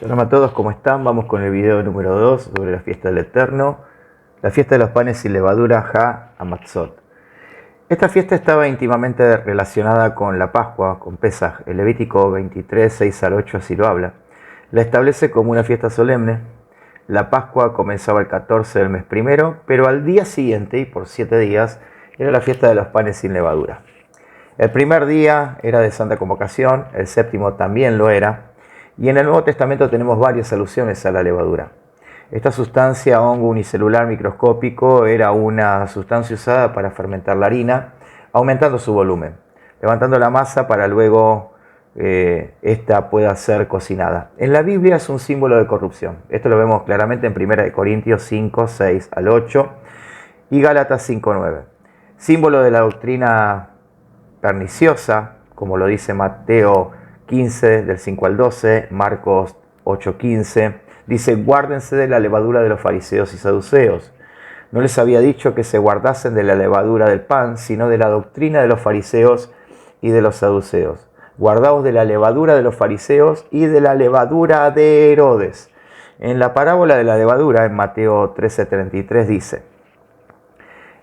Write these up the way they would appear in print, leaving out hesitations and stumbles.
Shalom a todos, ¿cómo están? Vamos con el video número 2 sobre la fiesta del Eterno, la fiesta de los panes sin levadura, Ha Hamatzot. Esta fiesta estaba íntimamente relacionada con la Pascua, con Pesaj. El Levítico 23, 6 al 8 así lo habla. La establece como una fiesta solemne. La Pascua comenzaba el 14 del mes primero, pero al día siguiente, y por 7 días, era la fiesta de los panes sin levadura. El primer día era de Santa Convocación, el séptimo también lo era, y en el Nuevo Testamento tenemos varias alusiones a la levadura. Esta sustancia, hongo unicelular microscópico, era una sustancia usada para fermentar la harina, aumentando su volumen, levantando la masa para luego esta pueda ser cocinada. En la Biblia es un símbolo de corrupción. Esto lo vemos claramente en 1 Corintios 5, 6 al 8 y Gálatas 5, 9. Símbolo de la doctrina perniciosa, como lo dice Mateo 15, del 5 al 12, Marcos 8, 15, dice: guárdense de la levadura de los fariseos y saduceos. No les había dicho que se guardasen de la levadura del pan, sino de la doctrina de los fariseos y de los saduceos. Guardaos de la levadura de los fariseos y de la levadura de Herodes. En la parábola de la levadura, en Mateo 13:33, dice: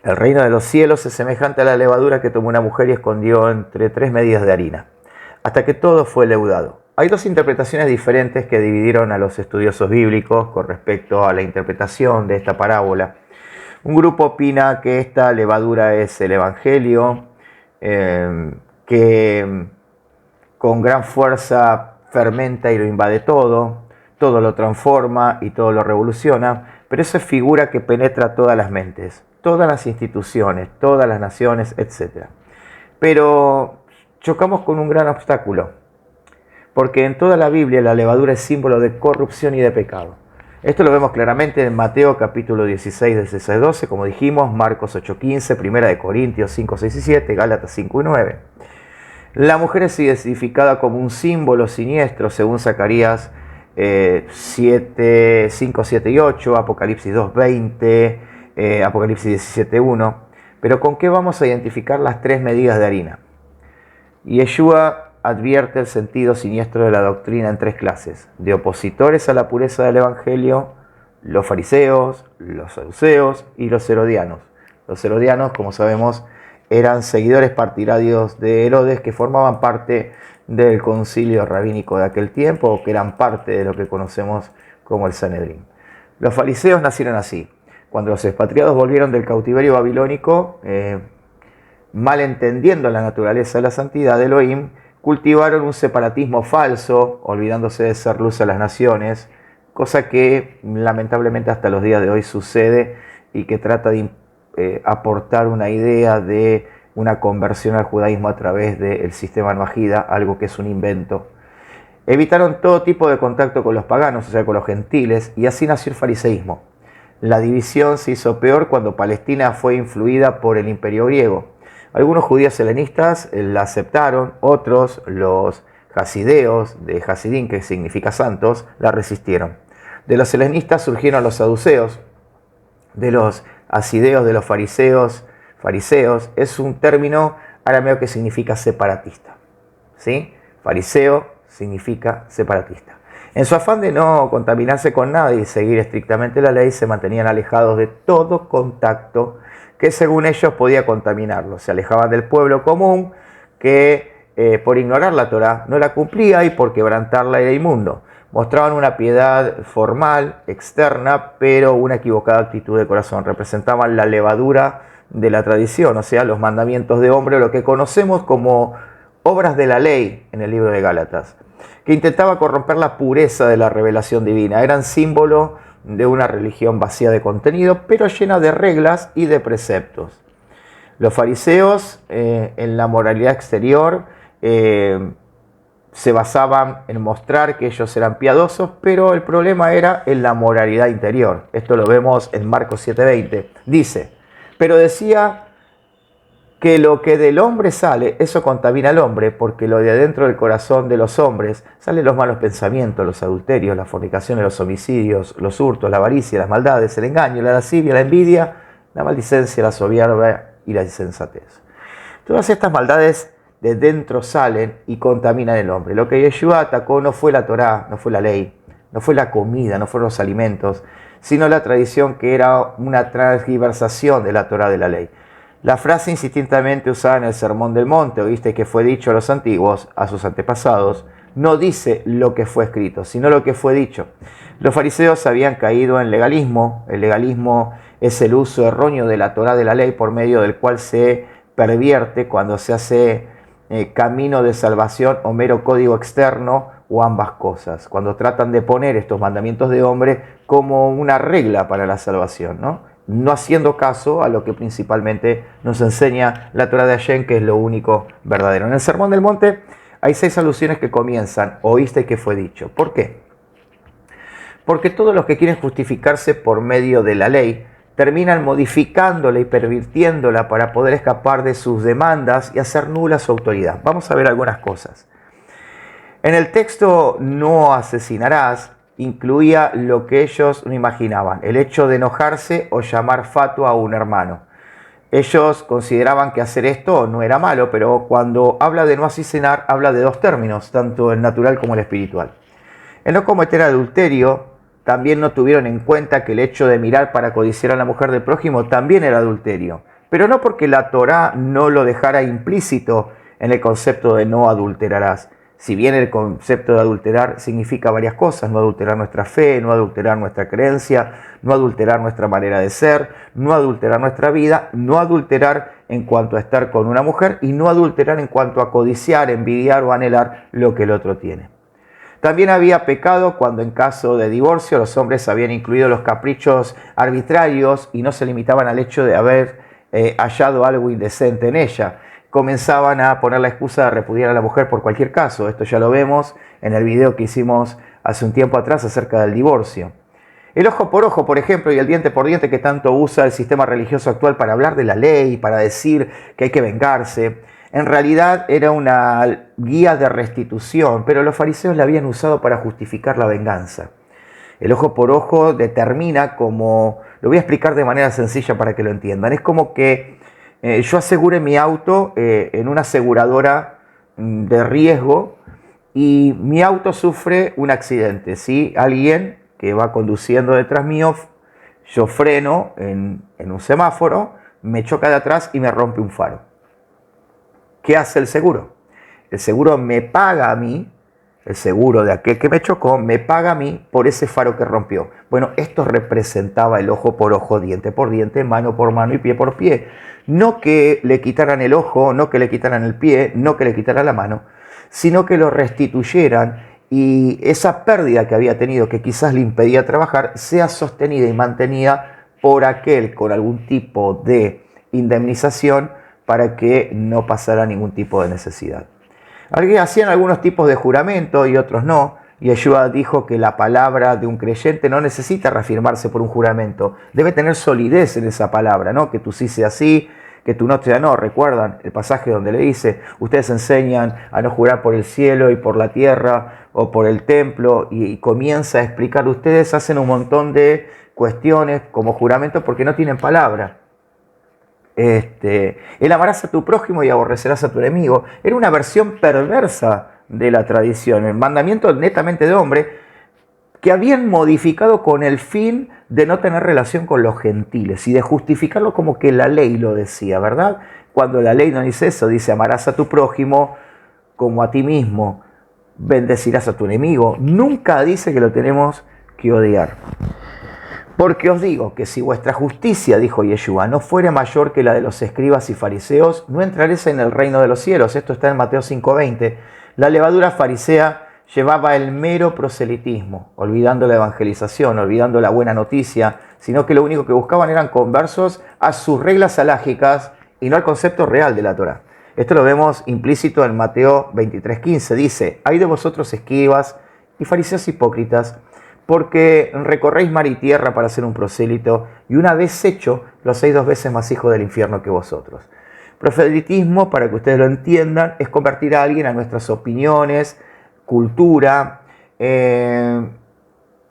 el reino de los cielos es semejante a la levadura que tomó una mujer y escondió entre 3 medidas de harina, hasta que todo fue leudado. Hay dos interpretaciones diferentes que dividieron a los estudiosos bíblicos con respecto a la interpretación de esta parábola. Un grupo opina que esta levadura es el Evangelio, que con gran fuerza fermenta y lo invade todo lo transforma y todo lo revoluciona, pero eso es figura que penetra todas las mentes, todas las instituciones, todas las naciones, etc. Pero chocamos con un gran obstáculo, porque en toda la Biblia la levadura es símbolo de corrupción y de pecado. Esto lo vemos claramente en Mateo capítulo 16, del 6 al 12, como dijimos, Marcos 8, 15, 1 Corintios 5, 6 y 7, Gálatas 5 y 9. La mujer es identificada como un símbolo siniestro, según Zacarías 5, 7 y 8, Apocalipsis 2, 20, Apocalipsis 17, 1. Pero ¿con qué vamos a identificar las 3 medidas de harina? Yeshua advierte el sentido siniestro de la doctrina en 3 clases: de opositores a la pureza del Evangelio, los fariseos, los saduceos y los herodianos. Los herodianos, como sabemos, eran seguidores partidarios de Herodes que formaban parte del concilio rabínico de aquel tiempo, o que eran parte de lo que conocemos como el Sanedrín. Los fariseos nacieron así. Cuando los expatriados volvieron del cautiverio babilónico, malentendiendo la naturaleza de la santidad de Elohim, cultivaron un separatismo falso, olvidándose de ser luz a las naciones, cosa que lamentablemente hasta los días de hoy sucede y que trata de aportar una idea de una conversión al judaísmo a través del sistema noahida, algo que es un invento. Evitaron todo tipo de contacto con los paganos, o sea, con los gentiles, y así nació el fariseísmo. La división se hizo peor cuando Palestina fue influida por el imperio griego. Algunos judíos helenistas la aceptaron, otros, los hasideos, de Hasidín, que significa santos, la resistieron. De los helenistas surgieron los saduceos, de los hasideos, de los fariseos, es un término arameo que significa separatista, ¿sí? Fariseo significa separatista. En su afán de no contaminarse con nada y seguir estrictamente la ley, se mantenían alejados de todo contacto que según ellos podía contaminarlos. Se alejaban del pueblo común que por ignorar la Torá no la cumplía y por quebrantarla era inmundo. Mostraban una piedad formal, externa, pero una equivocada actitud de corazón. Representaban la levadura de la tradición, o sea, los mandamientos de hombre, lo que conocemos como obras de la ley en el libro de Gálatas, que intentaba corromper la pureza de la revelación divina. Eran símbolo de una religión vacía de contenido, pero llena de reglas y de preceptos. Los fariseos, en la moralidad exterior, se basaban en mostrar que ellos eran piadosos, pero el problema era en la moralidad interior. Esto lo vemos en Marcos 7:20. Dice: pero decía que lo que del hombre sale, eso contamina al hombre, porque lo de adentro del corazón de los hombres salen los malos pensamientos, los adulterios, las fornicaciones, los homicidios, los hurtos, la avaricia, las maldades, el engaño, la lascivia, la envidia, la maldicencia, la soberbia y la insensatez. Todas estas maldades de dentro salen y contaminan el hombre. Lo que Yeshua atacó no fue la Torá, no fue la ley, no fue la comida, no fueron los alimentos, sino la tradición que era una transgiversación de la Torá de la ley. La frase insistidamente usada en el Sermón del Monte, oíste que fue dicho a los antiguos, a sus antepasados, no dice lo que fue escrito, sino lo que fue dicho. Los fariseos habían caído en legalismo. El legalismo es el uso erróneo de la Torá de la ley por medio del cual se pervierte cuando se hace camino de salvación o mero código externo o ambas cosas. Cuando tratan de poner estos mandamientos de hombre como una regla para la salvación, no haciendo caso a lo que principalmente nos enseña la Torá de Hashem, que es lo único verdadero. En el Sermón del Monte hay 6 alusiones que comienzan, oíste que fue dicho. ¿Por qué? Porque todos los que quieren justificarse por medio de la ley terminan modificándola y pervirtiéndola para poder escapar de sus demandas y hacer nula su autoridad. Vamos a ver algunas cosas. En el texto no asesinarás incluía lo que ellos no imaginaban, el hecho de enojarse o llamar fatua a un hermano. Ellos consideraban que hacer esto no era malo, pero cuando habla de no asesinar, habla de 2 términos, tanto el natural como el espiritual. En no cometer adulterio, también no tuvieron en cuenta que el hecho de mirar para codiciar a la mujer del prójimo también era adulterio, pero no porque la Torá no lo dejara implícito en el concepto de no adulterarás. Si bien el concepto de adulterar significa varias cosas, no adulterar nuestra fe, no adulterar nuestra creencia, no adulterar nuestra manera de ser, no adulterar nuestra vida, no adulterar en cuanto a estar con una mujer y no adulterar en cuanto a codiciar, envidiar o anhelar lo que el otro tiene. También había pecado cuando en caso de divorcio los hombres habían incluido los caprichos arbitrarios y no se limitaban al hecho de haber hallado algo indecente en ella. Comenzaban a poner la excusa de repudiar a la mujer por cualquier caso. Esto ya lo vemos en el video que hicimos hace un tiempo atrás acerca del divorcio. El ojo por ojo, por ejemplo, y el diente por diente que tanto usa el sistema religioso actual para hablar de la ley, para decir que hay que vengarse, en realidad era una guía de restitución, pero los fariseos la habían usado para justificar la venganza. El ojo por ojo determina como, lo voy a explicar de manera sencilla para que lo entiendan, es como que yo asegure mi auto en una aseguradora de riesgo y mi auto sufre un accidente, ¿sí? Alguien que va conduciendo detrás mío, yo freno en un semáforo, me choca de atrás y me rompe un faro. ¿Qué hace el seguro? El seguro me paga a mí, el seguro de aquel que me chocó, me paga a mí por ese faro que rompió. Bueno, esto representaba el ojo por ojo, diente por diente, mano por mano y pie por pie. No que le quitaran el ojo, no que le quitaran el pie, no que le quitaran la mano, sino que lo restituyeran y esa pérdida que había tenido, que quizás le impedía trabajar, sea sostenida y mantenida por aquel con algún tipo de indemnización para que no pasara ningún tipo de necesidad. Hacían algunos tipos de juramento y otros no. Y Yeshua dijo que la palabra de un creyente no necesita reafirmarse por un juramento. Debe tener solidez en esa palabra, ¿no? Que tú sí sea sí, que tú no sea no. ¿Recuerdan el pasaje donde le dice, ustedes enseñan a no jurar por el cielo y por la tierra o por el templo? Y comienza a explicar, ustedes hacen un montón de cuestiones como juramento porque no tienen palabra. El amarás a tu prójimo y aborrecerás a tu enemigo. Era una versión perversa de la tradición, el mandamiento netamente de hombre que habían modificado con el fin de no tener relación con los gentiles y de justificarlo como que la ley lo decía, ¿verdad? Cuando la ley no dice eso, dice amarás a tu prójimo como a ti mismo, bendecirás a tu enemigo. Nunca dice que lo tenemos que odiar. Porque os digo que si vuestra justicia, dijo Yeshua, no fuere mayor que la de los escribas y fariseos, no entraréis en el reino de los cielos. Esto está en Mateo 5:20. La levadura farisea llevaba el mero proselitismo, olvidando la evangelización, olvidando la buena noticia, sino que lo único que buscaban eran conversos a sus reglas halágicas y no al concepto real de la Torá. Esto lo vemos implícito en Mateo 23:15. Dice, hay de vosotros escribas y fariseos hipócritas, porque recorréis mar y tierra para ser un prosélito, y una vez hecho, lo hacéis 2 veces más hijo del infierno que vosotros. Proselitismo, para que ustedes lo entiendan, es convertir a alguien a nuestras opiniones, cultura,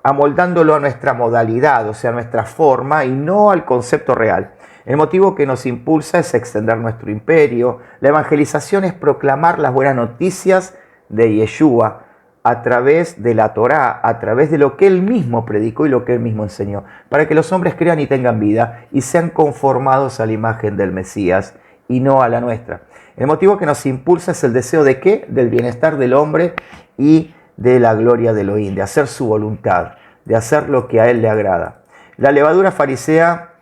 amoldándolo a nuestra modalidad, o sea, a nuestra forma, y no al concepto real. El motivo que nos impulsa es extender nuestro imperio. La evangelización es proclamar las buenas noticias de Yeshua a través de la Torá, a través de lo que él mismo predicó y lo que él mismo enseñó, para que los hombres crean y tengan vida y sean conformados a la imagen del Mesías y no a la nuestra. El motivo que nos impulsa es el deseo de ¿qué? Del bienestar del hombre y de la gloria de Elohim, de hacer su voluntad, de hacer lo que a él le agrada. La levadura farisea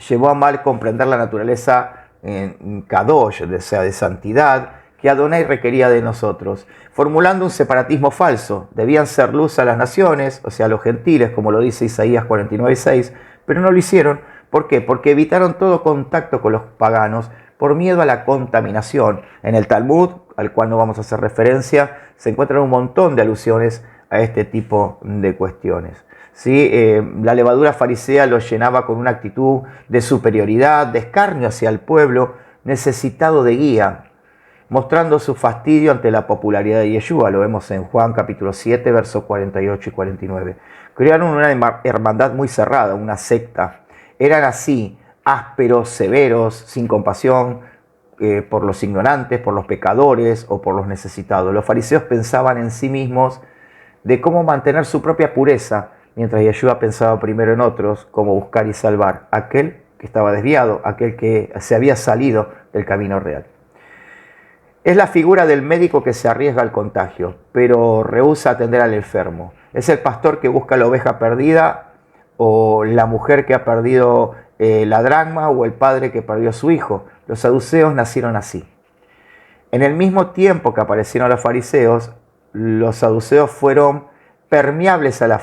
llevó a mal comprender la naturaleza en Kadosh, o sea, de santidad, que Adonai requería de nosotros, formulando un separatismo falso. Debían ser luz a las naciones, o sea, a los gentiles, como lo dice Isaías 49:6, pero no lo hicieron. ¿Por qué? Porque evitaron todo contacto con los paganos por miedo a la contaminación. En el Talmud, al cual no vamos a hacer referencia, se encuentran un montón de alusiones a este tipo de cuestiones. ¿Sí? La levadura farisea los llenaba con una actitud de superioridad, de escarnio hacia el pueblo necesitado de guía, mostrando su fastidio ante la popularidad de Yeshua. Lo vemos en Juan capítulo 7, versos 48 y 49. Crearon una hermandad muy cerrada, una secta. Eran así, ásperos, severos, sin compasión por los ignorantes, por los pecadores o por los necesitados. Los fariseos pensaban en sí mismos de cómo mantener su propia pureza, mientras Yeshua pensaba primero en otros, cómo buscar y salvar a aquel que estaba desviado, aquel que se había salido del camino real. Es la figura del médico que se arriesga al contagio, pero rehúsa atender al enfermo. Es el pastor que busca la oveja perdida, o la mujer que ha perdido la dracma, o el padre que perdió a su hijo. Los saduceos nacieron así. En el mismo tiempo que aparecieron los fariseos, los saduceos fueron permeables a la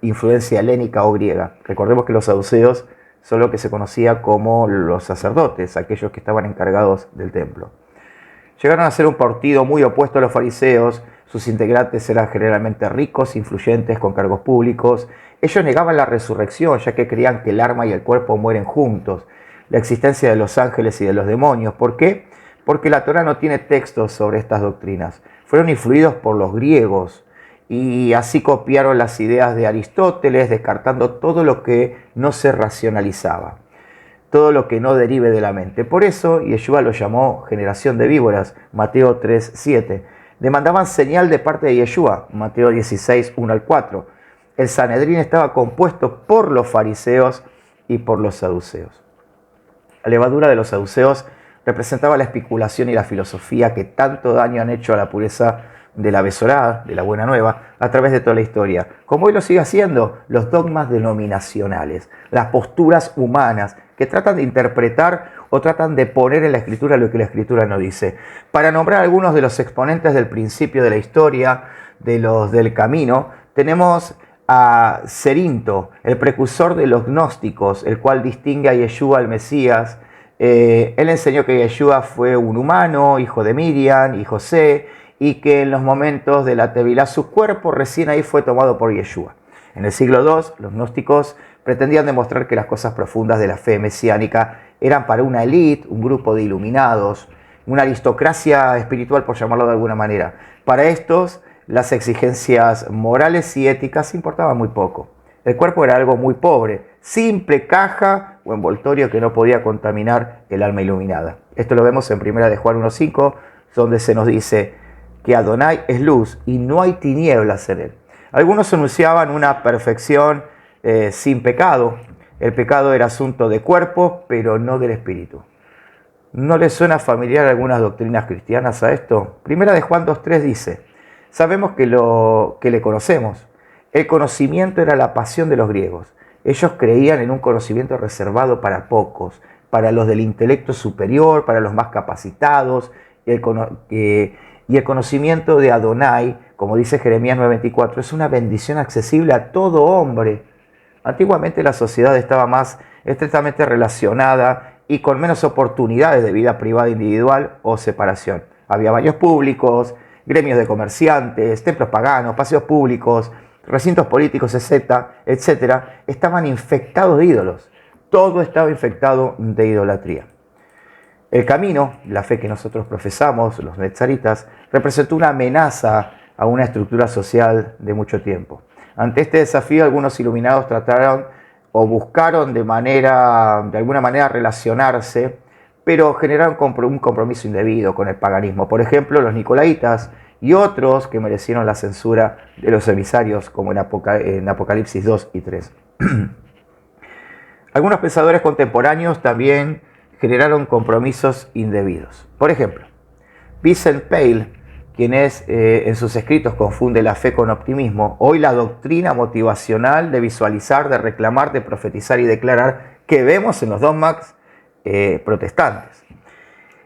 influencia helénica o griega. Recordemos que los saduceos son lo que se conocía como los sacerdotes, aquellos que estaban encargados del templo. Llegaron a ser un partido muy opuesto a los fariseos. Sus integrantes eran generalmente ricos, influyentes, con cargos públicos. Ellos negaban la resurrección, ya que creían que el alma y el cuerpo mueren juntos, la existencia de los ángeles y de los demonios. ¿Por qué? Porque la Torá no tiene textos sobre estas doctrinas. Fueron influidos por los griegos y así copiaron las ideas de Aristóteles, descartando todo lo que no se racionalizaba, todo lo que no derive de la mente. Por eso Yeshua lo llamó generación de víboras, Mateo 3:7. Demandaban señal de parte de Yeshua, Mateo 16:1 al 4. El Sanedrín estaba compuesto por los fariseos y por los saduceos. La levadura de los saduceos representaba la especulación y la filosofía que tanto daño han hecho a la pureza de la Besorá, de la Buena Nueva, a través de toda la historia. Como hoy lo sigue haciendo, los dogmas denominacionales, las posturas humanas que tratan de interpretar o tratan de poner en la Escritura lo que la Escritura no dice. Para nombrar algunos de los exponentes del principio de la historia, de los del camino, tenemos a Cerinto, el precursor de los gnósticos, el cual distingue a Yeshua, el Mesías. Él enseñó que Yeshua fue un humano, hijo de Miriam y José, y que en los momentos de la Tevilá su cuerpo recién ahí fue tomado por Yeshua. En el siglo II, los gnósticos pretendían demostrar que las cosas profundas de la fe mesiánica eran para una élite, un grupo de iluminados, una aristocracia espiritual, por llamarlo de alguna manera. Para estos, las exigencias morales y éticas importaban muy poco. El cuerpo era algo muy pobre, simple caja o envoltorio que no podía contaminar el alma iluminada. Esto lo vemos en 1 de Juan 1:5, donde se nos dice que Adonai es luz y no hay tinieblas en él. Algunos anunciaban una perfección sin pecado. El pecado era asunto de cuerpo, pero no del espíritu. ¿No les suena familiar algunas doctrinas cristianas a esto? 1 de Juan 2:3 dice: sabemos que le conocemos. El conocimiento era la pasión de los griegos. Ellos creían en un conocimiento reservado para pocos, para los del intelecto superior, para los más capacitados, y el conocimiento de Adonai, como dice Jeremías 9:24, es una bendición accesible a todo hombre. Antiguamente la sociedad estaba más estrechamente relacionada y con menos oportunidades de vida privada individual o separación. Había baños públicos, gremios de comerciantes, templos paganos, paseos públicos, recintos políticos, etcétera, estaban infectados de ídolos. Todo estaba infectado de idolatría. El camino, la fe que nosotros profesamos, los netzaritas, representó una amenaza a una estructura social de mucho tiempo. Ante este desafío, algunos iluminados trataron o buscaron de alguna manera relacionarse, pero generaron un compromiso indebido con el paganismo. Por ejemplo, los nicolaitas y otros que merecieron la censura de los emisarios, como en Apocalipsis 2 y 3. Algunos pensadores contemporáneos también generaron compromisos indebidos. Por ejemplo, Vincent Peale, quien en sus escritos confunde la fe con optimismo, hoy la doctrina motivacional de visualizar, de reclamar, de profetizar y declarar que vemos en los dogmas protestantes.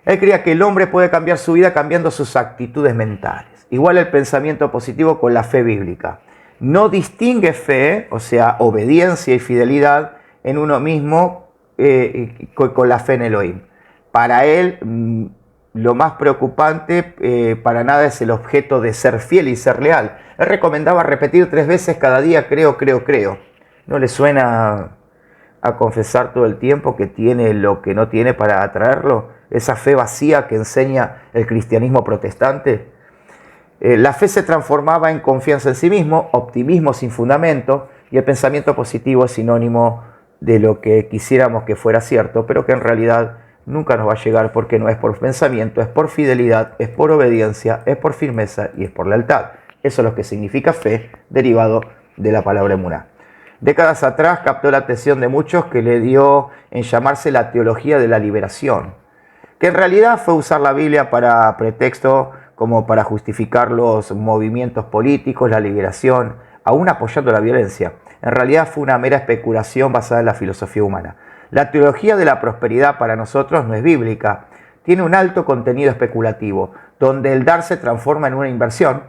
Él creía que el hombre puede cambiar su vida cambiando sus actitudes mentales. Igual el pensamiento positivo con la fe bíblica. No distingue fe, o sea, obediencia y fidelidad en uno mismo con la fe en Elohim. Para él, lo más preocupante para nada es el objeto de ser fiel y ser leal. Él recomendaba repetir 3 veces cada día, creo, creo, creo. ¿No le suena a confesar todo el tiempo que tiene lo que no tiene para atraerlo? Esa fe vacía que enseña el cristianismo protestante. La fe se transformaba en confianza en sí mismo, optimismo sin fundamento, y el pensamiento positivo es sinónimo de lo que quisiéramos que fuera cierto, pero que en realidad nunca nos va a llegar porque no es por pensamiento, es por fidelidad, es por obediencia, es por firmeza y es por lealtad. Eso es lo que significa fe, derivado de la palabra emuná. Décadas atrás captó la atención de muchos que le dio en llamarse la teología de la liberación, que en realidad fue usar la Biblia para pretexto como para justificar los movimientos políticos, la liberación, aún apoyando la violencia. En realidad fue una mera especulación basada en la filosofía humana. La teología de la prosperidad para nosotros no es bíblica. Tiene un alto contenido especulativo, donde el dar se transforma en una inversión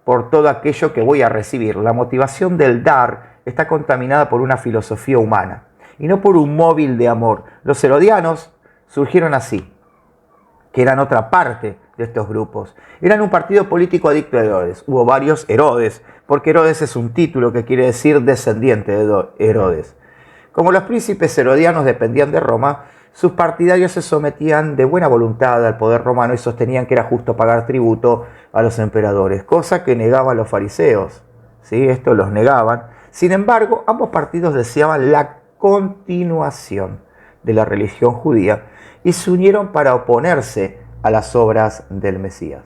por todo aquello que voy a recibir. La motivación del dar está contaminada por una filosofía humana y no por un móvil de amor. Los herodianos surgieron así, que eran otra parte de estos grupos. Eran un partido político adicto a Herodes. Hubo varios Herodes, porque Herodes es un título que quiere decir descendiente de Herodes. Como los príncipes herodianos dependían de Roma, sus partidarios se sometían de buena voluntad al poder romano y sostenían que era justo pagar tributo a los emperadores, cosa que negaban los fariseos. ¿Sí? Esto los negaban. Sin embargo, ambos partidos deseaban la continuación de la religión judía y se unieron para oponerse a las obras del Mesías.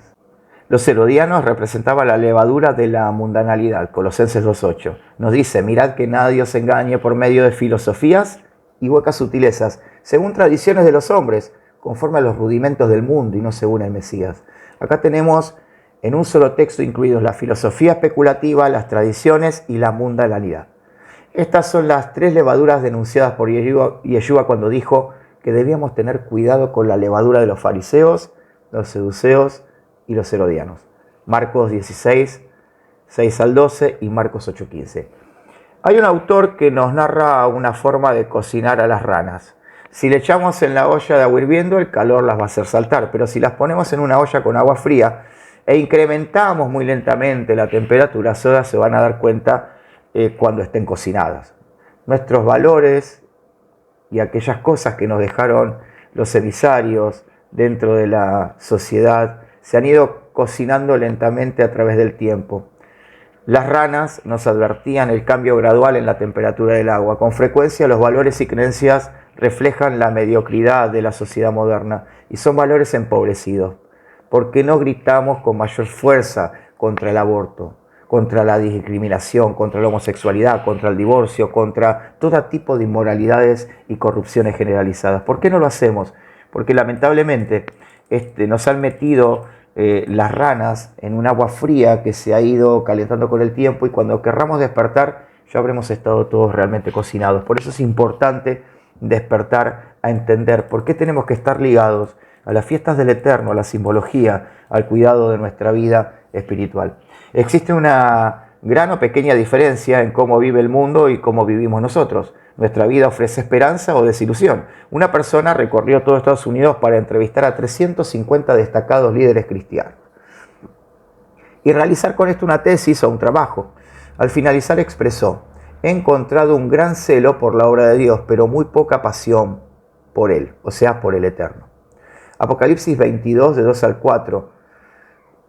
Los herodianos representaban la levadura de la mundanalidad. Colosenses 2.8 nos dice: mirad que nadie os engañe por medio de filosofías y huecas sutilezas, según tradiciones de los hombres, conforme a los rudimentos del mundo y no según el Mesías. Acá tenemos en un solo texto incluidos la filosofía especulativa, las tradiciones y la mundanalidad. Estas son las 3 levaduras denunciadas por Yeshua cuando dijo que debíamos tener cuidado con la levadura de los fariseos, los seduceos y los herodianos. Marcos 16, 6 al 12 y Marcos 8:15. Hay un autor que nos narra una forma de cocinar a las ranas. Si le echamos en la olla de agua hirviendo, el calor las va a hacer saltar, pero si las ponemos en una olla con agua fría e incrementamos muy lentamente la temperatura, todas se van a dar cuenta cuando estén cocinadas. Nuestros valores y aquellas cosas que nos dejaron los emisarios dentro de la sociedad se han ido cocinando lentamente a través del tiempo. Las ranas nos advertían el cambio gradual en la temperatura del agua. Con frecuencia los valores y creencias reflejan la mediocridad de la sociedad moderna y son valores empobrecidos. ¿Por qué no gritamos con mayor fuerza contra el aborto, contra la discriminación, contra la homosexualidad, contra el divorcio, contra todo tipo de inmoralidades y corrupciones generalizadas? ¿Por qué no lo hacemos? Porque lamentablemente nos han metido las ranas en un agua fría que se ha ido calentando con el tiempo y cuando querramos despertar ya habremos estado todos realmente cocinados. Por eso es importante despertar a entender por qué tenemos que estar ligados a las fiestas del Eterno, a la simbología, al cuidado de nuestra vida espiritual. Existe una gran o pequeña diferencia en cómo vive el mundo y cómo vivimos nosotros. Nuestra vida ofrece esperanza o desilusión. Una persona recorrió todo Estados Unidos para entrevistar a 350 destacados líderes cristianos y realizar con esto una tesis o un trabajo. Al finalizar expresó: he encontrado un gran celo por la obra de Dios, pero muy poca pasión por Él, o sea, por el Eterno. Apocalipsis 22, de 2 al 4.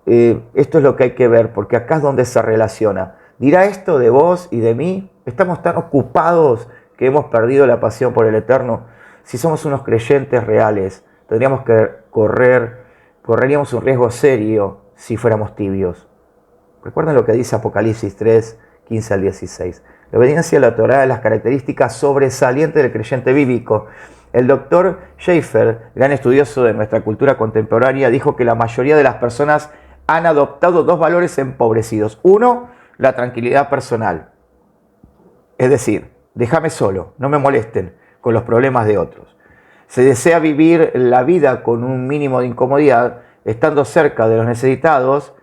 Esto es lo que hay que ver, porque acá es donde se relaciona. ¿Dirá esto de vos y de mí? Estamos tan ocupados que hemos perdido la pasión por el Eterno. Si somos unos creyentes reales, tendríamos que correríamos un riesgo serio si fuéramos tibios. Recuerden lo que dice Apocalipsis 3, 15 al 16. La obediencia a la Torá es las características sobresalientes del creyente bíblico. El doctor Schaeffer, gran estudioso de nuestra cultura contemporánea, dijo que la mayoría de las personas han adoptado dos valores empobrecidos. Uno, la tranquilidad personal. Es decir, déjame solo, no me molesten con los problemas de otros. Se desea vivir la vida con un mínimo de incomodidad, estando cerca de los necesitados,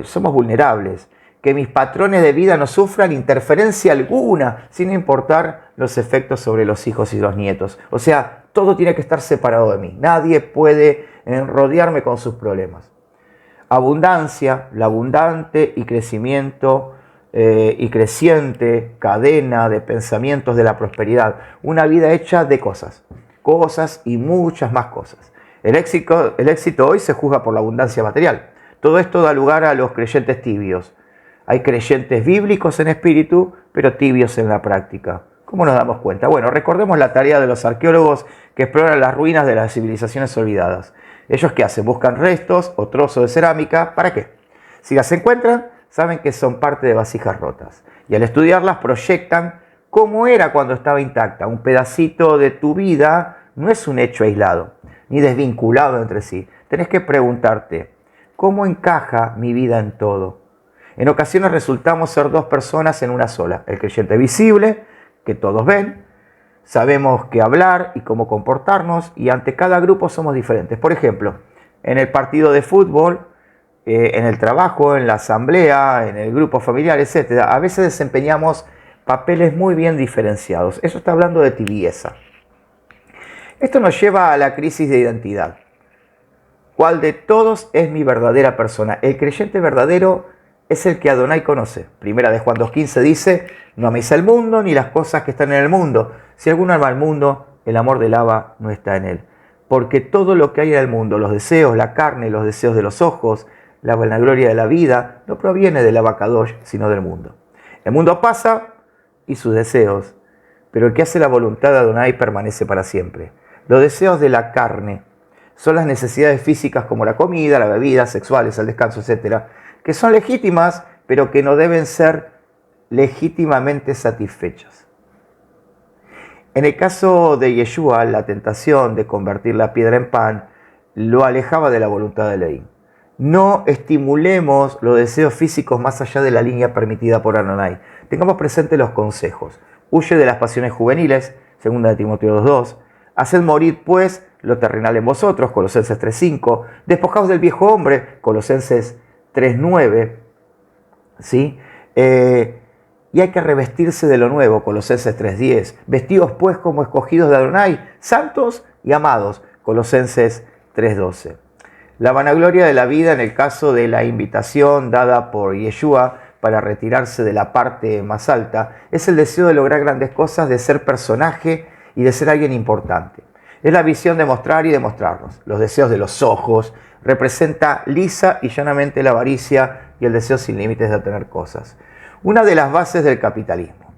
somos vulnerables. Que mis patrones de vida no sufran interferencia alguna, sin importar los efectos sobre los hijos y los nietos. O sea, todo tiene que estar separado de mí. Nadie puede rodearme con sus problemas. Abundancia, la abundante y crecimiento y creciente cadena de pensamientos de la prosperidad. Una vida hecha de cosas y muchas más cosas. El éxito hoy se juzga por la abundancia material. Todo esto da lugar a los creyentes tibios. Hay creyentes bíblicos en espíritu, pero tibios en la práctica. ¿Cómo nos damos cuenta? Bueno, recordemos la tarea de los arqueólogos que exploran las ruinas de las civilizaciones olvidadas. ¿Ellos qué hacen? Buscan restos o trozos de cerámica. ¿Para qué? Si las encuentran, saben que son parte de vasijas rotas. Y al estudiarlas proyectan cómo era cuando estaba intacta. Un pedacito de tu vida no es un hecho aislado, ni desvinculado entre sí. Tenés que preguntarte, ¿cómo encaja mi vida en todo? En ocasiones resultamos ser dos personas en una sola. El creyente visible, que todos ven, sabemos qué hablar y cómo comportarnos, y ante cada grupo somos diferentes. Por ejemplo, en el partido de fútbol, en el trabajo, en la asamblea, en el grupo familiar, etc. A veces desempeñamos papeles muy bien diferenciados. Eso está hablando de tibieza. Esto nos lleva a la crisis de identidad. ¿Cuál de todos es mi verdadera persona? El creyente verdadero es el que Adonai conoce. Primera de Juan 2.15 dice, no améis al mundo ni las cosas que están en el mundo. Si alguno ama al mundo, el amor del Abba no está en él. Porque todo lo que hay en el mundo, los deseos, la carne, los deseos de los ojos, la vanagloria de la vida, no proviene del Abacadosh, sino del mundo. El mundo pasa y sus deseos, pero el que hace la voluntad de Adonai permanece para siempre. Los deseos de la carne son las necesidades físicas como la comida, la bebida, sexuales, el descanso, etc., que son legítimas, pero que no deben ser legítimamente satisfechas. En el caso de Yeshua, la tentación de convertir la piedra en pan lo alejaba de la voluntad de Elohim. No estimulemos los deseos físicos más allá de la línea permitida por Adonai. Tengamos presentes los consejos. Huye de las pasiones juveniles, 2 Timoteo 2.2. Haced morir, pues, lo terrenal en vosotros, Colosenses 3.5. Despojaos del viejo hombre, Colosenses 3.9, ¿sí? Y hay que revestirse de lo nuevo, Colosenses 3.10. Vestidos pues como escogidos de Adonai, santos y amados, Colosenses 3.12. La vanagloria de la vida en el caso de la invitación dada por Yeshua para retirarse de la parte más alta es el deseo de lograr grandes cosas, de ser personaje y de ser alguien importante. Es la visión de mostrar y demostrarnos. Los deseos de los ojos representa lisa y llanamente la avaricia y el deseo sin límites de tener cosas. Una de las bases del capitalismo.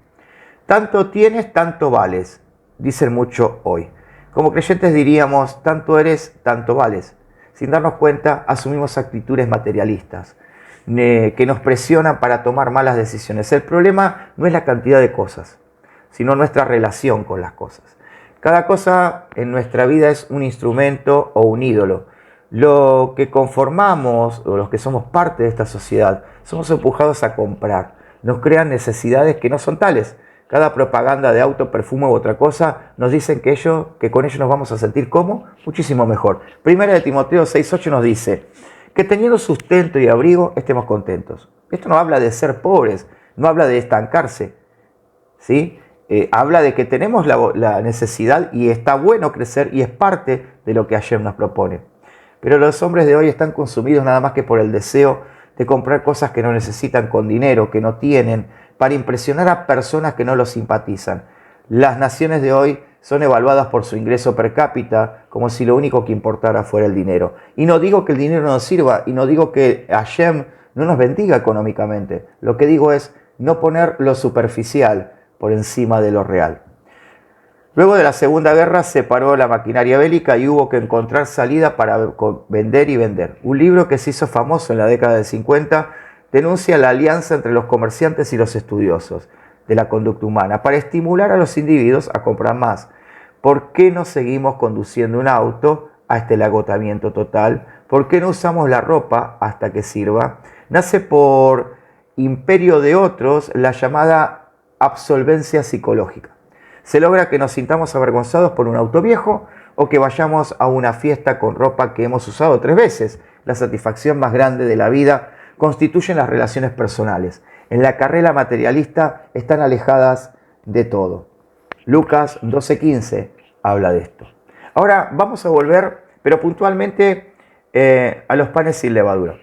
Tanto tienes, tanto vales, dicen mucho hoy. Como creyentes diríamos, tanto eres, tanto vales. Sin darnos cuenta, asumimos actitudes materialistas que nos presionan para tomar malas decisiones. El problema no es la cantidad de cosas, sino nuestra relación con las cosas. Cada cosa en nuestra vida es un instrumento o un ídolo. Lo que conformamos o los que somos parte de esta sociedad somos empujados a comprar. Nos crean necesidades que no son tales. Cada propaganda de auto, perfume u otra cosa nos dicen que con ello nos vamos a sentir ¿cómo? Muchísimo mejor. Primera de Timoteo 6.8 nos dice que teniendo sustento y abrigo estemos contentos. Esto no habla de ser pobres, no habla de estancarse, ¿sí? Habla de que tenemos la necesidad y está bueno crecer y es parte de lo que Hashem nos propone. Pero los hombres de hoy están consumidos nada más que por el deseo de comprar cosas que no necesitan con dinero, que no tienen, para impresionar a personas que no los simpatizan. Las naciones de hoy son evaluadas por su ingreso per cápita como si lo único que importara fuera el dinero. Y no digo que el dinero no nos sirva, y no digo que Hashem no nos bendiga económicamente. Lo que digo es no poner lo superficial por encima de lo real. Luego de la Segunda Guerra se paró la maquinaria bélica y hubo que encontrar salida para vender y vender. Un libro que se hizo famoso en la década del 50 denuncia la alianza entre los comerciantes y los estudiosos de la conducta humana para estimular a los individuos a comprar más. ¿Por qué no seguimos conduciendo un auto hasta el agotamiento total? ¿Por qué no usamos la ropa hasta que sirva? Nace por imperio de otros la llamada absolvencia psicológica. Se logra que nos sintamos avergonzados por un auto viejo o que vayamos a una fiesta con ropa que hemos usado 3 veces. La satisfacción más grande de la vida constituyen las relaciones personales. En la carrera materialista están alejadas de todo. Lucas 12:15 habla de esto. Ahora vamos a volver, pero puntualmente, a los panes sin levadura.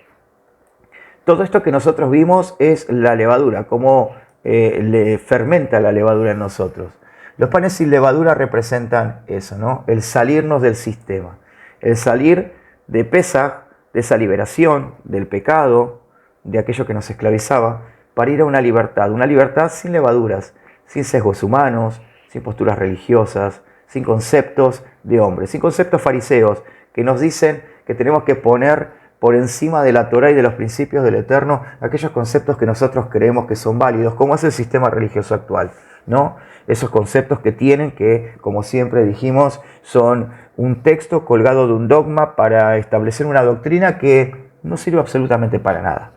Todo esto que nosotros vimos es la levadura, cómo le fermenta la levadura en nosotros. Los panes sin levadura representan eso, ¿no? El salirnos del sistema, el salir de Pesaj, de esa liberación, del pecado, de aquello que nos esclavizaba, para ir a una libertad sin levaduras, sin sesgos humanos, sin posturas religiosas, sin conceptos de hombres, sin conceptos fariseos que nos dicen que tenemos que poner por encima de la Torá y de los principios del Eterno aquellos conceptos que nosotros creemos que son válidos, como es el sistema religioso actual, ¿no? Esos conceptos que tienen que, como siempre dijimos, son un texto colgado de un dogma para establecer una doctrina que no sirve absolutamente para nada.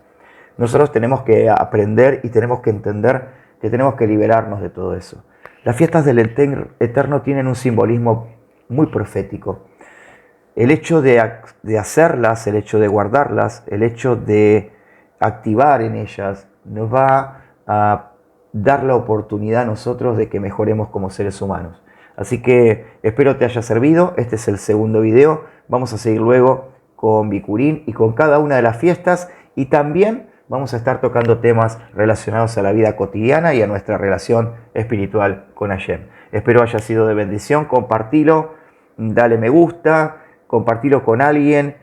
Nosotros tenemos que aprender y tenemos que entender que tenemos que liberarnos de todo eso. Las fiestas del Eterno tienen un simbolismo muy profético. El hecho de hacerlas, el hecho de guardarlas, el hecho de activar en ellas, nos va a dar la oportunidad a nosotros de que mejoremos como seres humanos. Así que espero te haya servido. Este es el segundo video. Vamos a seguir luego con Bikurim y con cada una de las fiestas, y también vamos a estar tocando temas relacionados a la vida cotidiana y a nuestra relación espiritual con Hashem. Espero haya sido de bendición. Compartilo, dale me gusta, compartilo con alguien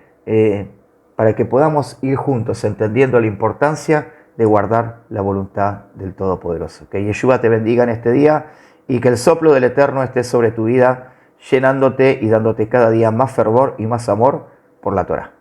para que podamos ir juntos entendiendo la importancia de guardar la voluntad del Todopoderoso. Que Yeshua te bendiga en este día y que el soplo del Eterno esté sobre tu vida, llenándote y dándote cada día más fervor y más amor por la Torá.